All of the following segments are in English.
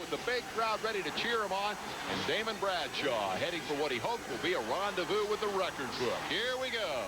with the big crowd ready to cheer him on, and Damon Bradshaw heading for what he hopes will be a rendezvous with the record book. Here we go.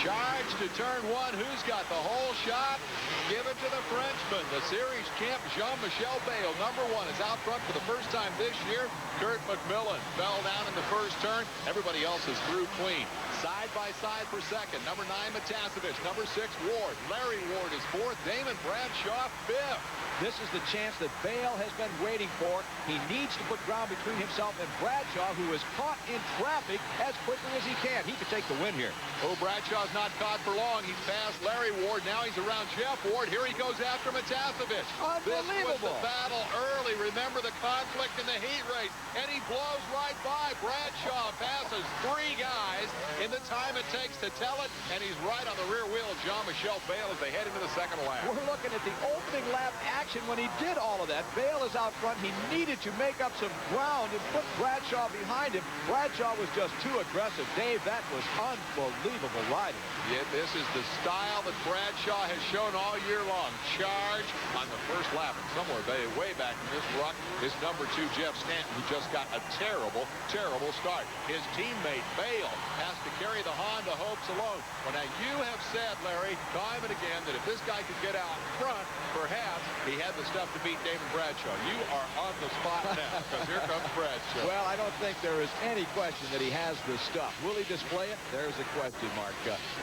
Charge to turn one. Who's got the whole shot? Give it to the Frenchman. The series champ, Jean-Michel Bayle, number one, is out front for the first time this year. Kurt McMillan fell down in the first turn. Everybody else is through clean. Side by side for second. Number 9, Matasevich. Number 6, Ward. Larry Ward is fourth. Damon Bradshaw, fifth. This is the chance that Bayle has been waiting for. He needs to put ground between himself and Bradshaw, who is caught in traffic as quickly as he can. He could take the win here. Oh, Bradshaw's not caught for long. He's past Larry Ward. Now he's around Jeff Ward. Here he goes after Matasevich. Unbelievable. This was the battle early. Remember the conflict in the heat race. And he blows right by. Bradshaw passes 3 guys in the time it takes to tell it. And he's right on the rear wheel of Jean-Michel Bayle as they head into the second lap. We're looking at the opening lap action when he did all of that. Bayle is out front. He needed to make up some ground and put Bradshaw behind him. Bradshaw was just too aggressive. Dave, that was unbelievable riding. Yeah, this is the style that Bradshaw has shown all year long. Charge on the first lap. And somewhere way back in this ruck is number 2, Jeff Stanton, who just got a terrible, terrible start. His teammate, Bayle, has to carry the Honda hopes alone. Well, now you have said, Larry, time and again, that if this guy could get out front, perhaps he had the stuff to beat Damon Bradshaw. You are on the spot now, because here comes Bradshaw. Well, I don't think there is any question that he has the stuff. Will he display it? There's a question mark.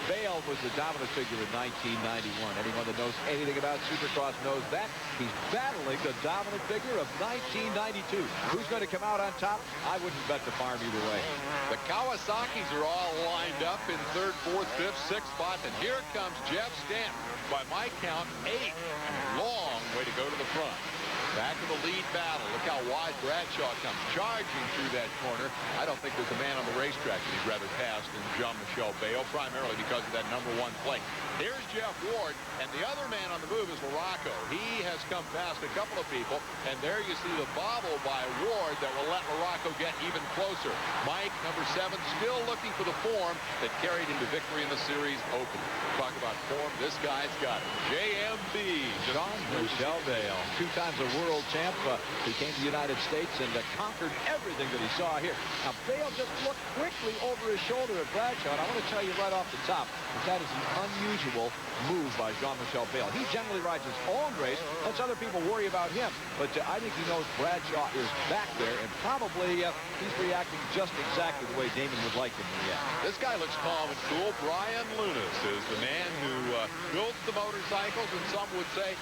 Bayle was the dominant figure in 1991. Anyone that knows anything about Supercross knows that. He's battling the dominant figure of 1992. Who's going to come out on top? I wouldn't bet the farm either way. The Kawasaki's are all lined up in 3rd, 4th, 5th, 6th spots, and here comes Jeff Stanton. By my count, 8. Long way to go to the front. Back to the lead battle. Look how wide Bradshaw comes charging through that corner. I don't think there's a man on the racetrack that he'd rather pass than Jean-Michel Bayle, primarily because of that number 1 plate. Here's Jeff Ward, and the other man on the move is Larocco. He has come past a couple of people, and there you see the bobble by Ward that will let Larocco get even closer. Mike, number 7, still looking for the form that carried him to victory in the series opener. Talk about form, this guy's got it. JMB. Jean-Michel Bayle, 2 times a world champ. He came to the United States and conquered everything that he saw here. Now, Bayle just looked quickly over his shoulder at Bradshaw, and I want to tell you right off the top that is an unusual move by Jean-Michel Bayle. He generally rides his own race, lets other people worry about him, but I think he knows Bradshaw is back there, and probably he's reacting just exactly the way Damon would like him to react. This guy looks calm and cool. Brian Lunas is the man who builds the motorcycles, and some would say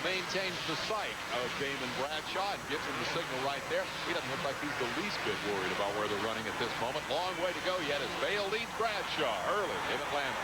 maintains the psyche of Damon Bradshaw and gives him the signal right there. He doesn't look like he's the least bit worried about where they're running at this moment. Long way to go yet as Bayle leads Bradshaw early in Atlanta.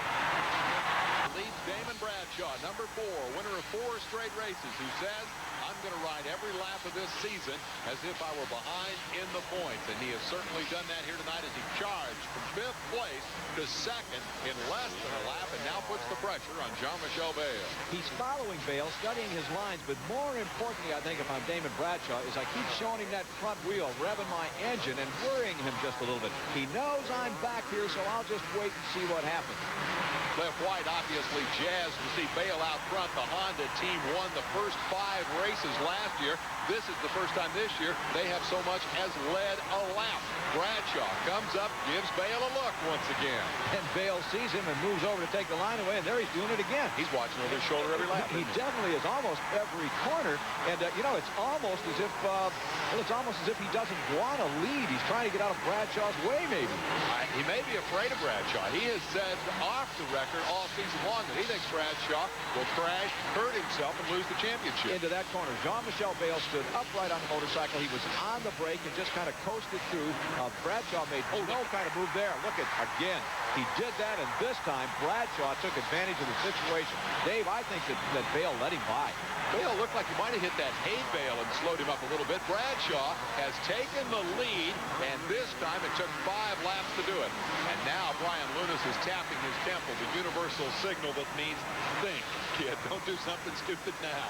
Leads Damon Bradshaw, number 4, winner of 4 straight races, who says, I'm going to ride every lap of this season as if I were behind in the points. And he has certainly done that here tonight as he charged from 5th place to 2nd in less than a lap, and now puts the pressure on Jean-Michel Bayle. He's following Bayle, studying his lines, but more importantly, I think, if I'm Damon Bradshaw, is I keep showing him that front wheel, revving my engine and worrying him just a little bit. He knows I'm back here, so I'll just wait and see what happens. Cliff White obviously jazzed to see Bayle out front. The Honda team won the first 5 races last year. This is the first time this year they have so much as led a lap. Bradshaw comes up, gives Bayle a look once again. And Bayle sees him and moves over to take the line away, and there he's doing it again. He's watching over his shoulder every lap. He definitely is, almost every corner. And, you know, it's almost as if, he doesn't want to lead. He's trying to get out of Bradshaw's way, maybe. He may be afraid of Bradshaw. He has said off the record all season long that he thinks Bradshaw will crash, hurt himself, and lose the championship. Into that corner, Jean-Michel Bayle stood upright on the motorcycle. He was on the brake and just kind of coasted through. Bradshaw made no kind of move there. Look at, again, he did that, and this time Bradshaw took advantage of the situation. Dave, I think that Bayle let him by. Bayle looked like he might have hit that hay bale and slowed him up a little bit. Bradshaw has taken the lead, and this time it took 5 laps to do it. And now Brian Lunas is tapping his temple, the universal signal that means think, kid. Don't do something stupid now.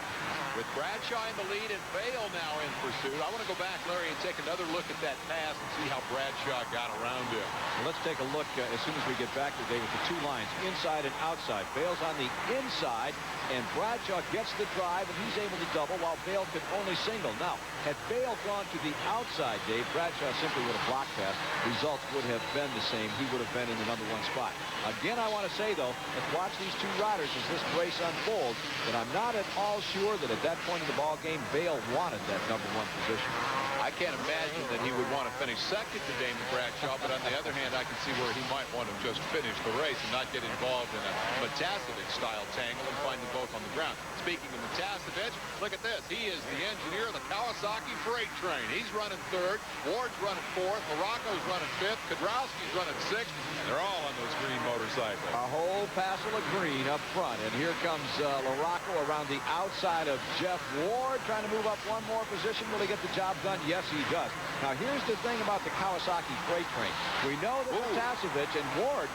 With Bradshaw in the lead and Vail now in pursuit. I want to go back, Larry, and take another look at that pass and see how Bradshaw got around him. Well, let's take a look as soon as we get back today with the two lines, inside and outside. Vail's on the inside, and Bradshaw gets the drive, and he's able to double while Vail could only single. Now, had Vail gone to the outside, Dave, Bradshaw simply would have blocked pass. Results would have been the same. He would have been in the number one spot. Again, I want to say, though, let's watch these two riders as this race unfolds, but I'm not at all sure that at that point in the ball game, Vail wanted that number one position. I can't imagine that he would want to finish second to Damon Bradshaw, but on the other hand, I can see where he might want to just finish the race and not get involved in a Matasevic-style tangle and find them both on the ground. Speaking of Matasevic, look at this. He is the engineer of the Kawasaki freight train. He's running third. Ward's running fourth. Morocco's running fifth. Kedrowski's running sixth. And they're all on those green motorcycles. A whole passel of green up front. And here comes Morocco around the outside of Jeff Ward, trying to move up one more position. Will he get the job done? Yes, he does. Now, here's the thing about the Kawasaki freight train. We know that Matasevic and Ward,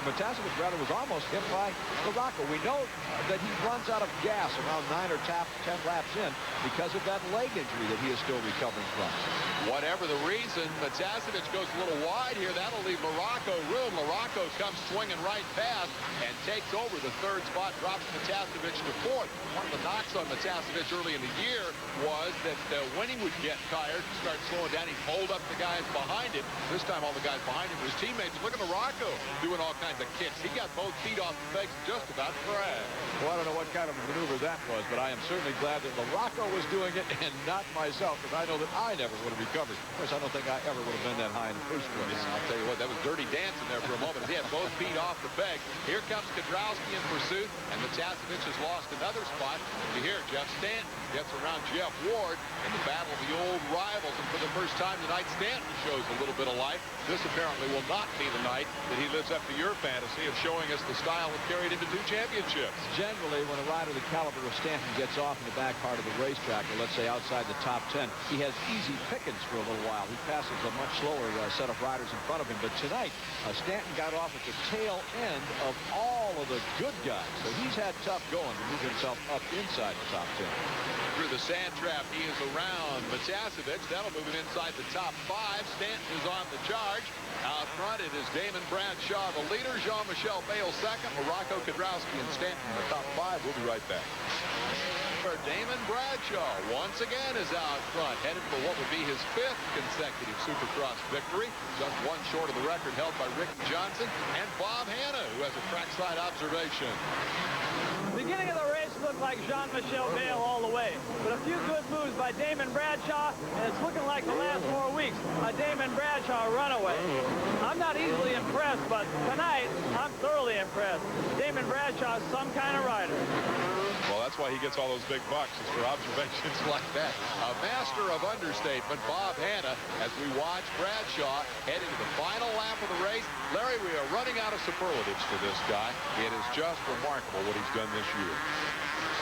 Matasevic rather, was almost hit by Morocco. We know that he runs out of gas around 9 or 10 laps in because of that leg injury that he is still recovering from. Whatever the reason, Matasevic goes a little wide here. That'll leave Morocco room. Morocco comes swinging right past and takes over the third spot, drops Matasevic to fourth. One of the knocks on Matasevic early in the year was that when he would get tired, start slowing down, he'd hold up the guys behind him. This time all the guys behind him were his teammates. Look at Morocco doing all kinds of kicks. He got both feet off the pegs just about crashed. Well, I don't know what kind of a maneuver that was, but I am certainly glad that Morocco was doing it and not myself, because I know that I never would have recovered. Of course, I don't think I ever would have been that high in the first place. Yeah, I'll tell you what, that was dirty dancing there for a moment. He had both feet off the peg. Here comes Kedrowski in pursuit, and Matasevic has lost another spot. You hear Jeff Stanton gets around Jeff Ward in the battle of the old rivals, and for the first time tonight, Stanton shows a little bit of life. This apparently will not be the night that he lives up to your fantasy of showing us the style that carried him to 2 championships. Generally, when a rider the caliber of Stanton gets off in the back part of the racetrack, or let's say outside the top 10, he has easy pickings for a little while. He passes a much slower set of riders in front of him. But tonight, Stanton got off at the tail end of all of the good guys. So he's had tough going to move himself up inside the top 10. Through the sand trap, he is around Matasevic. That'll move him inside the top 5. Stanton is on the charge. Out front, it is Damon Bradshaw, the leader. Jean-Michel Vail second. Morocco, Kedrowski, and Stanton in the top 5. We'll be right back. Damon Bradshaw once again is out front, headed for what would be his 5th consecutive Supercross victory, just one short of the record held by Ricky Johnson and Bob Hanna, who has a trackside observation. Beginning of the race looked like Jean-Michel Vail all the way, but a few good moves by Damon Bradshaw, and it's looking like the last 4 weeks, a Damon Bradshaw runaway. I'm not easily impressed, but tonight, I'm thoroughly impressed. Damon Bradshaw is some kind of rider. Well, that's why he gets all those big bucks, is for observations like that. A master of understatement, Bob Hanna, as we watch Bradshaw head into the final lap of the race. Larry, we are running out of superlatives for this guy. It is just remarkable what he's done this year.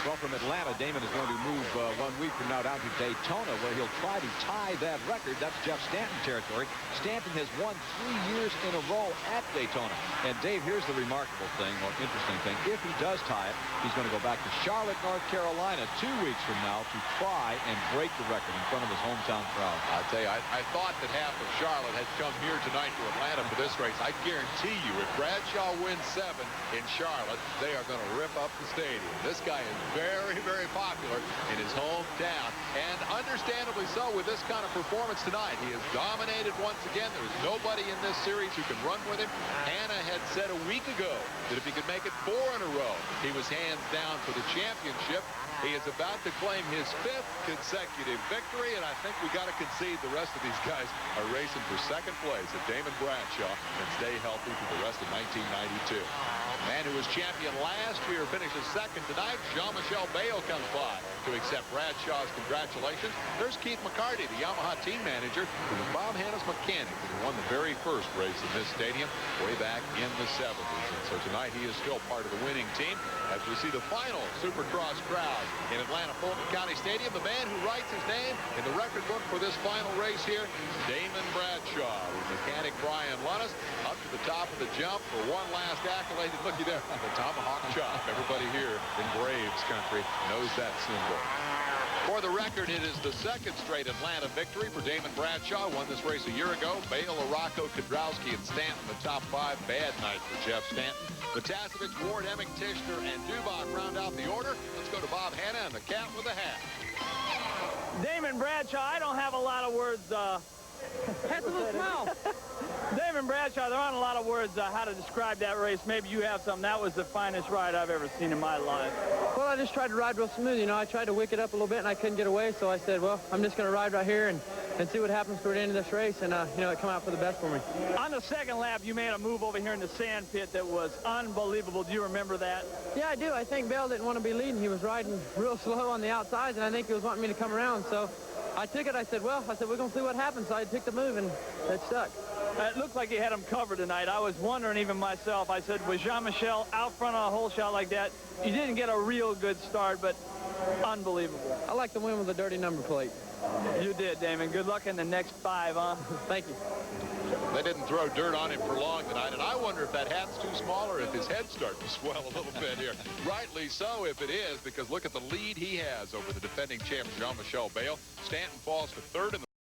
Well, from Atlanta, Damon is going to move 1 week from now down to Daytona, where he'll try to tie that record. That's Jeff Stanton territory. Stanton has won 3 years in a row at Daytona. And, Dave, here's the remarkable thing, or interesting thing. If he does tie it, he's going to go back to Charlotte, North Carolina 2 weeks from now to try and break the record in front of his hometown crowd. I tell you, I thought that half of Charlotte had come here tonight to Atlanta for this race. I guarantee you, if Bradshaw wins 7 in Charlotte, they are going to rip up the stadium. This guy is very, very popular in his hometown, and understandably so with this kind of performance tonight. He has dominated once again. There's nobody in this series who can run with him. Hanna had said a week ago that if he could make it 4 in a row, he was hands down for the championship. He is about to claim his 5th consecutive victory, and I think we got to concede the rest of these guys are racing for second place. If Damon Bradshaw can stay healthy for the rest of 1992. The man who was champion last year finishes second tonight. Jean-Michel Vail comes by to accept Bradshaw's congratulations. There's Keith McCarty, the Yamaha team manager, who was Bob Hanna's mechanic, who won the very first race in this stadium way back in the 70s. And so tonight he is still part of the winning team as we see the final Supercross crowd in Atlanta Fulton County Stadium. The man who writes his name in the record book for this final race here, Damon Bradshaw, with mechanic Brian Lunnis up to the top of the jump for one last accolade. And looky there, the tomahawk chop. Everybody here in Braves country knows that symbol. For the record, it is the second straight Atlanta victory for Damon Bradshaw. Won this race a year ago. Bale, Arocco, Kudrowski, and Stanton, the top five. Bad night for Jeff Stanton. Matasevich, Ward, Emick, Tishner, and Dubach round out the order. Let's go to Bob Hanna and the cat with the hat. Damon Bradshaw, I don't have a lot of words. Has a little smile. Damon Bradshaw, there aren't a lot of words how to describe that race. Maybe you have some. That was the finest ride I've ever seen in my life. Well, I just tried to ride real smooth. You know, I tried to wick it up a little bit, and I couldn't get away. So I said, well, I'm just going to ride right here and see what happens toward the end of this race. And, you know, it come out for the best for me. On the second lap, you made a move over here in the sand pit that was unbelievable. Do you remember that? Yeah, I do. I think Bale didn't want to be leading. He was riding real slow on the outsides, and I think he was wanting me to come around. So I took it. I said, we're going to see what happens. So I took the move, and it stuck. It looked like he had him covered tonight. I was wondering even myself. I said, was Jean-Michel out front on a hole shot like that? You didn't get a real good start, but unbelievable. I like to win with a dirty number plate. You did, Damon. Good luck in the next 5, huh? Thank you. They didn't throw dirt on him for long tonight, and I wonder if that hat's too small or if his head's starting to swell a little bit here. Rightly so if it is, because look at the lead he has over the defending champ, Jean-Michel Bale. Stanton falls to third in the